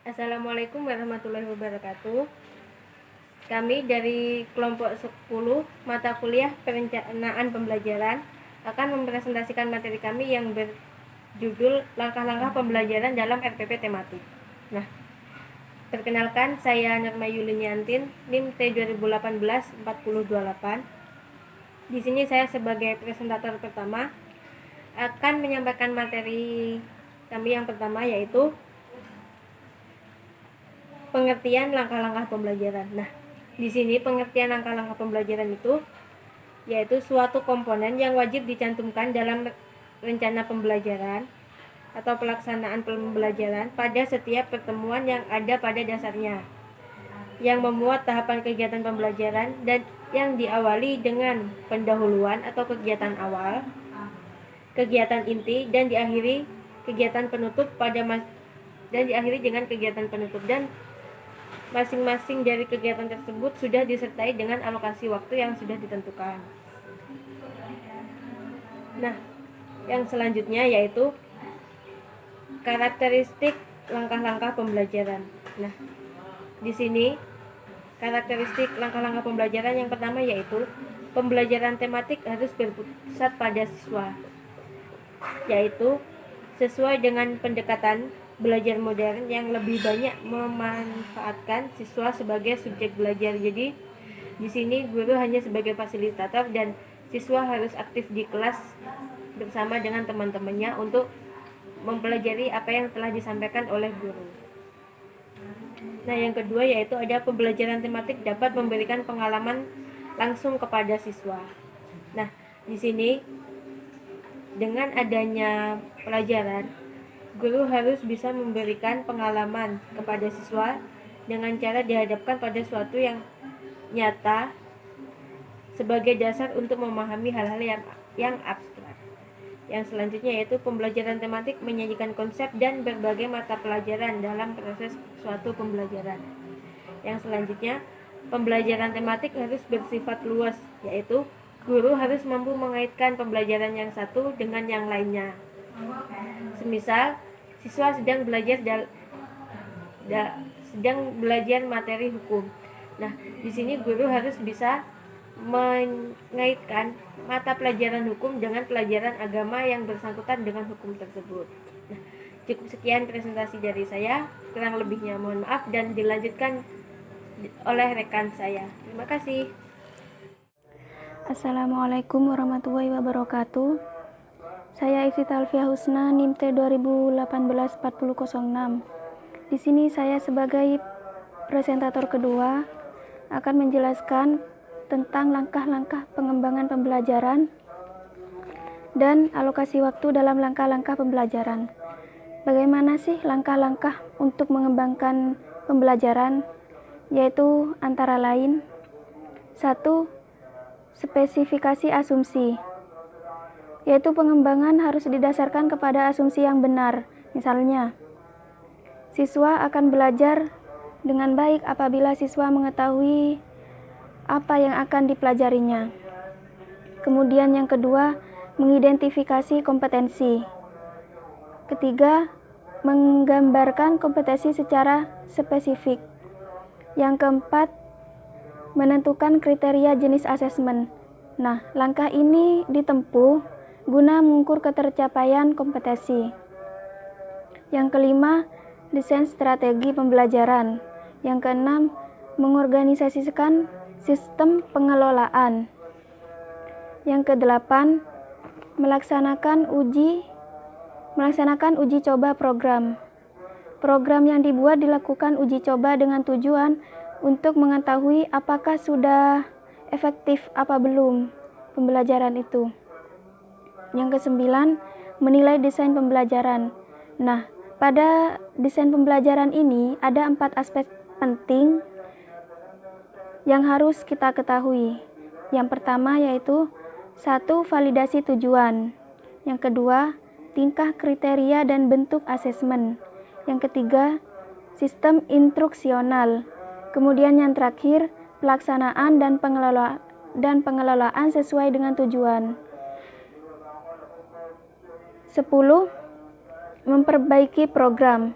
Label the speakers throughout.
Speaker 1: Assalamualaikum warahmatullahi wabarakatuh. Kami dari kelompok 10 mata kuliah perencanaan pembelajaran akan mempresentasikan materi kami yang berjudul langkah-langkah pembelajaran dalam RPP tematik. Nah, perkenalkan, saya Norma Yuliniantin, NIM T 2018-4028. Di sini saya sebagai presentator pertama akan menyampaikan materi kami yang pertama, yaitu pengertian langkah-langkah pembelajaran. Nah, di sini pengertian langkah-langkah pembelajaran itu yaitu suatu komponen yang wajib dicantumkan dalam rencana pembelajaran atau pelaksanaan pembelajaran pada setiap pertemuan yang ada pada dasarnya, yang memuat tahapan kegiatan pembelajaran dan yang diawali dengan pendahuluan atau kegiatan awal, kegiatan inti, dan diakhiri dengan kegiatan penutup, dan masing-masing dari kegiatan tersebut sudah disertai dengan alokasi waktu yang sudah ditentukan. Nah, yang selanjutnya yaitu karakteristik langkah-langkah pembelajaran. Nah, di sini karakteristik langkah-langkah pembelajaran yang pertama yaitu pembelajaran tematik harus berpusat pada siswa, yaitu sesuai dengan pendekatan belajar modern yang lebih banyak memanfaatkan siswa sebagai subjek belajar. Jadi di sini guru hanya sebagai fasilitator dan siswa harus aktif di kelas bersama dengan teman-temannya untuk mempelajari apa yang telah disampaikan oleh guru. Nah, yang kedua yaitu ada pembelajaran tematik dapat memberikan pengalaman langsung kepada siswa. Nah, di sini dengan adanya pelajaran, guru harus bisa memberikan pengalaman kepada siswa dengan cara dihadapkan pada suatu yang nyata sebagai dasar untuk memahami hal-hal yang abstrak. Yang selanjutnya yaitu pembelajaran tematik menyajikan konsep dan berbagai mata pelajaran dalam proses suatu pembelajaran. Yang selanjutnya, pembelajaran tematik harus bersifat luas, yaitu guru harus mampu mengaitkan pembelajaran yang satu dengan yang lainnya. Semisal, siswa sedang belajar materi hukum. Nah, di sini guru harus bisa mengaitkan mata pelajaran hukum dengan pelajaran agama yang bersangkutan dengan hukum tersebut. Nah, cukup sekian presentasi dari saya. Kurang lebihnya mohon maaf dan dilanjutkan oleh rekan saya. Terima kasih.
Speaker 2: Assalamualaikum warahmatullahi wabarakatuh. Saya Iftita Alfiah Husna, NIM T 2018-4006. Di sini saya sebagai presentator kedua akan menjelaskan tentang langkah-langkah pengembangan pembelajaran dan alokasi waktu dalam langkah-langkah pembelajaran. Bagaimana sih langkah-langkah untuk mengembangkan pembelajaran? Yaitu antara lain 1. Spesifikasi asumsi, yaitu pengembangan harus didasarkan kepada asumsi yang benar. Misalnya, siswa akan belajar dengan baik apabila siswa mengetahui apa yang akan dipelajarinya. Kemudian yang kedua, mengidentifikasi kompetensi. Ketiga, menggambarkan kompetensi secara spesifik. Yang keempat, menentukan kriteria jenis asesmen. Nah, langkah ini ditempuh guna mengukur ketercapaian kompetensi. Yang kelima, desain strategi pembelajaran. Yang keenam, mengorganisasikan sistem pengelolaan. Yang kedelapan, melaksanakan uji coba program. Program yang dibuat dilakukan uji coba dengan tujuan untuk mengetahui apakah sudah efektif apa belum pembelajaran itu. Yang kesembilan, menilai desain pembelajaran. Nah, pada desain pembelajaran ini ada 4 aspek penting yang harus kita ketahui. Yang pertama yaitu 1. Validasi tujuan. Yang kedua, tingkah kriteria dan bentuk asesmen. Yang ketiga, sistem instruksional. Kemudian yang terakhir, pelaksanaan dan pengelolaan sesuai dengan tujuan. 10. Memperbaiki program.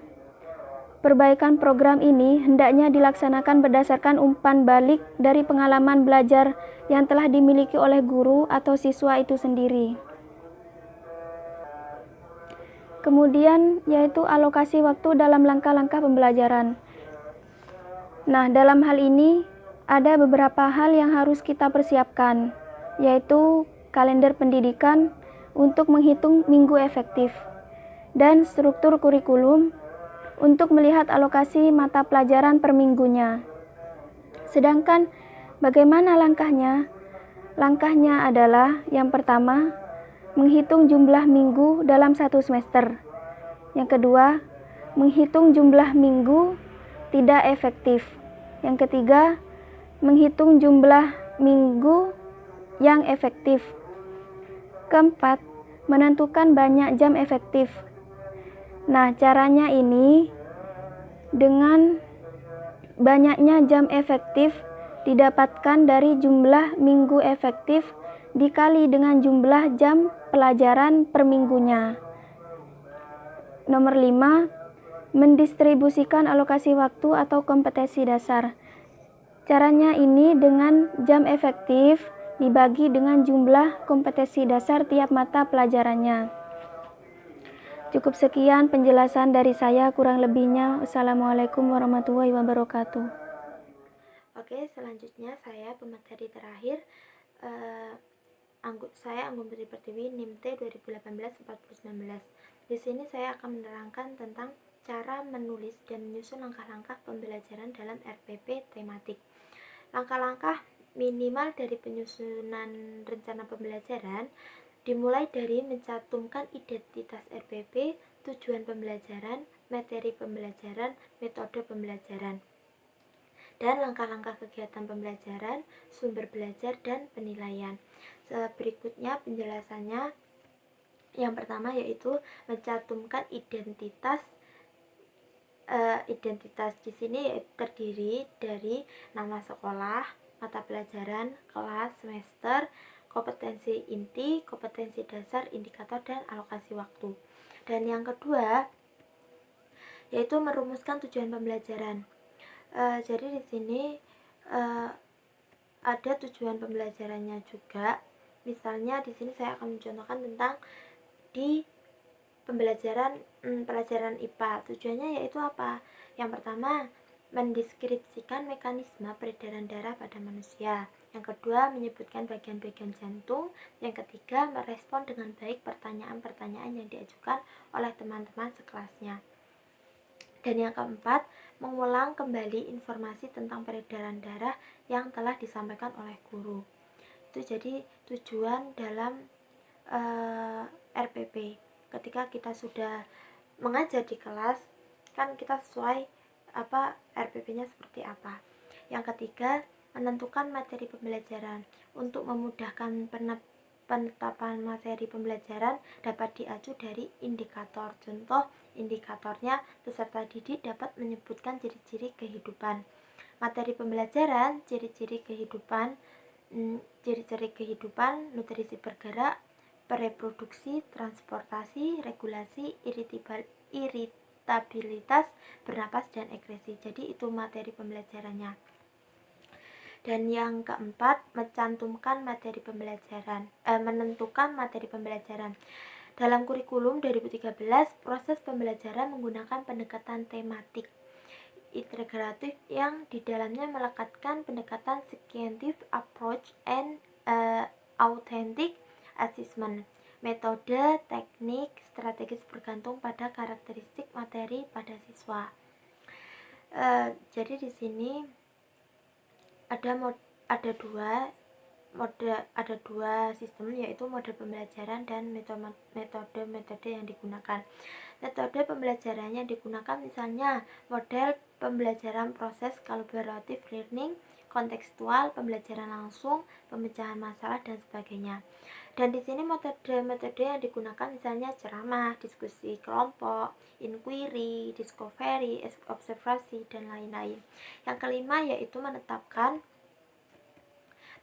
Speaker 2: Perbaikan program ini hendaknya dilaksanakan berdasarkan umpan balik dari pengalaman belajar yang telah dimiliki oleh guru atau siswa itu sendiri. Kemudian yaitu alokasi waktu dalam langkah-langkah pembelajaran. Nah, dalam hal ini ada beberapa hal yang harus kita persiapkan, yaitu kalender pendidikan untuk menghitung minggu efektif dan struktur kurikulum untuk melihat alokasi mata pelajaran per minggunya. Sedangkan bagaimana langkahnya? Langkahnya adalah yang pertama, menghitung jumlah minggu dalam satu semester. Yang kedua, menghitung jumlah minggu tidak efektif. Yang ketiga, menghitung jumlah minggu yang efektif. Keempat, menentukan banyak jam efektif. Nah, caranya ini dengan banyaknya jam efektif didapatkan dari jumlah minggu efektif dikali dengan jumlah jam pelajaran per minggunya. Nomor 5, mendistribusikan alokasi waktu atau kompetensi dasar. Caranya ini dengan jam efektif dibagi dengan jumlah kompetensi dasar tiap mata pelajarannya. Cukup sekian penjelasan dari saya, kurang lebihnya wassalamualaikum warahmatullahi wabarakatuh.
Speaker 1: Oke, selanjutnya saya pemateri terakhir. Saya Anggun Putri Pertiwi, NIM T 2018-4019. Di sini saya akan menerangkan tentang cara menulis dan menyusun langkah-langkah pembelajaran dalam RPP tematik. Langkah-langkah minimal dari penyusunan rencana pembelajaran dimulai dari mencantumkan identitas RPP, tujuan pembelajaran, materi pembelajaran, metode pembelajaran, dan langkah-langkah kegiatan pembelajaran, sumber belajar, dan penilaian. Berikutnya penjelasannya. Yang pertama yaitu mencantumkan identitas. Identitas di sini terdiri dari nama sekolah, mata pelajaran, kelas, semester, kompetensi inti, kompetensi dasar, indikator, dan alokasi waktu. Dan yang kedua yaitu merumuskan tujuan pembelajaran. Jadi di sini ada tujuan pembelajarannya juga. Misalnya di sini saya akan mencontohkan tentang di pelajaran IPA. Tujuannya yaitu apa? Yang pertama, mendeskripsikan mekanisme peredaran darah pada manusia. Yang kedua, menyebutkan bagian-bagian jantung. Yang ketiga, merespon dengan baik pertanyaan-pertanyaan yang diajukan oleh teman-teman sekelasnya. Dan yang keempat, mengulang kembali informasi tentang peredaran darah yang telah disampaikan oleh guru. Itu jadi tujuan dalam RPP. Ketika kita sudah mengajar di kelas, kan kita sesuai RPP-nya seperti apa. Yang ketiga, menentukan materi pembelajaran. Untuk memudahkan penetapan materi pembelajaran dapat diacu dari indikator. Contoh indikatornya, peserta didik dapat menyebutkan ciri-ciri kehidupan. Materi pembelajaran, ciri-ciri kehidupan, nutrisi bergerak, reproduksi, transportasi, regulasi, iritabilitas, bernapas, dan ekskresi. Jadi itu materi pembelajarannya. Dan yang keempat, menentukan materi pembelajaran. Dalam kurikulum 2013, proses pembelajaran menggunakan pendekatan tematik integratif yang di dalamnya melekatkan pendekatan scientific approach and authentic assessment. Metode, teknik, strategis bergantung pada karakteristik materi pada siswa. Jadi di sini ada dua sistem, yaitu mode pembelajaran dan metode yang digunakan. Metode pembelajaran yang digunakan misalnya model pembelajaran proses collaborative learning, kontekstual, pembelajaran langsung, pemecahan masalah, dan sebagainya. Dan di sini metode yang digunakan misalnya ceramah, diskusi kelompok, inquiry, discovery, observasi, dan lain-lain. Yang kelima yaitu menetapkan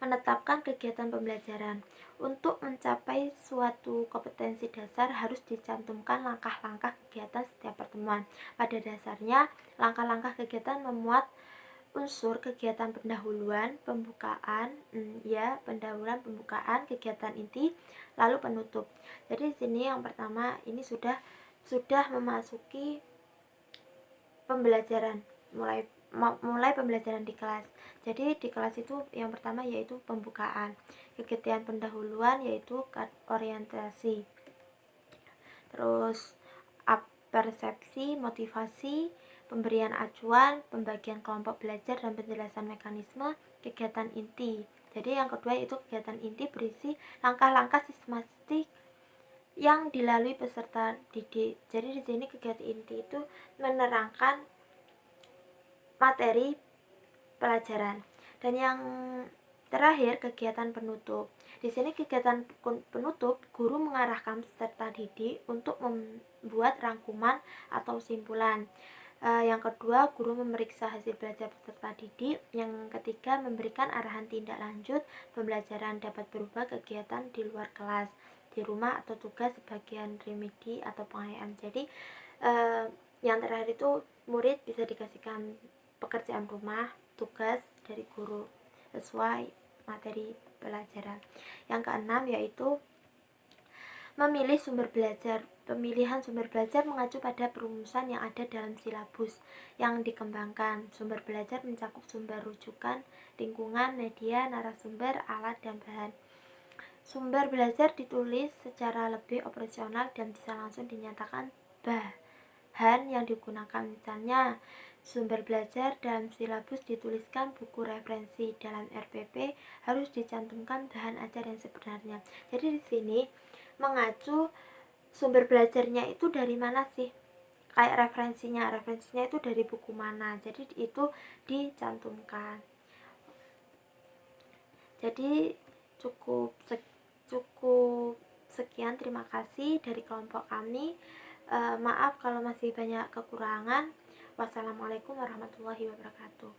Speaker 3: menetapkan kegiatan pembelajaran. Untuk mencapai suatu kompetensi dasar harus dicantumkan langkah-langkah kegiatan setiap pertemuan. Pada dasarnya, langkah-langkah kegiatan memuat unsur kegiatan pendahuluan, pembukaan, pembukaan, kegiatan inti, lalu penutup. Jadi di sini yang pertama ini sudah memasuki pembelajaran, mulai pembelajaran di kelas. Jadi di kelas itu yang pertama yaitu pembukaan, kegiatan pendahuluan yaitu orientasi, terus persepsi, motivasi, pemberian acuan, pembagian kelompok belajar dan penjelasan mekanisme, kegiatan inti. Jadi yang kedua itu kegiatan inti berisi langkah-langkah sistematik yang dilalui peserta didik. Jadi di sini kegiatan inti itu menerangkan materi pelajaran. Dan yang terakhir kegiatan penutup. Di sini kegiatan penutup, guru mengarahkan peserta didik untuk membuat rangkuman atau simpulan. Yang kedua, guru memeriksa hasil belajar peserta didik. Yang ketiga, memberikan arahan tindak lanjut pembelajaran. Dapat berupa kegiatan di luar kelas, di rumah atau tugas sebagian remedi atau pengayaan. Jadi yang terakhir itu murid bisa dikasihkan pekerjaan rumah, tugas dari guru sesuai materi pelajaran. Yang keenam yaitu memilih sumber belajar. Pemilihan sumber belajar mengacu pada perumusan yang ada dalam silabus yang dikembangkan. Sumber belajar mencakup sumber rujukan, lingkungan, media, narasumber, alat, dan bahan. Sumber belajar ditulis secara lebih operasional dan bisa langsung dinyatakan bahan yang digunakan. Misalnya, sumber belajar dalam silabus dituliskan buku referensi. Dalam RPP harus dicantumkan bahan ajar yang sebenarnya. Jadi di sini mengacu sumber belajarnya itu dari mana sih? Kayak referensinya itu dari buku mana? Jadi itu dicantumkan. Jadi cukup sekian, terima kasih dari kelompok kami. Maaf kalau masih banyak kekurangan. Wassalamualaikum warahmatullahi wabarakatuh.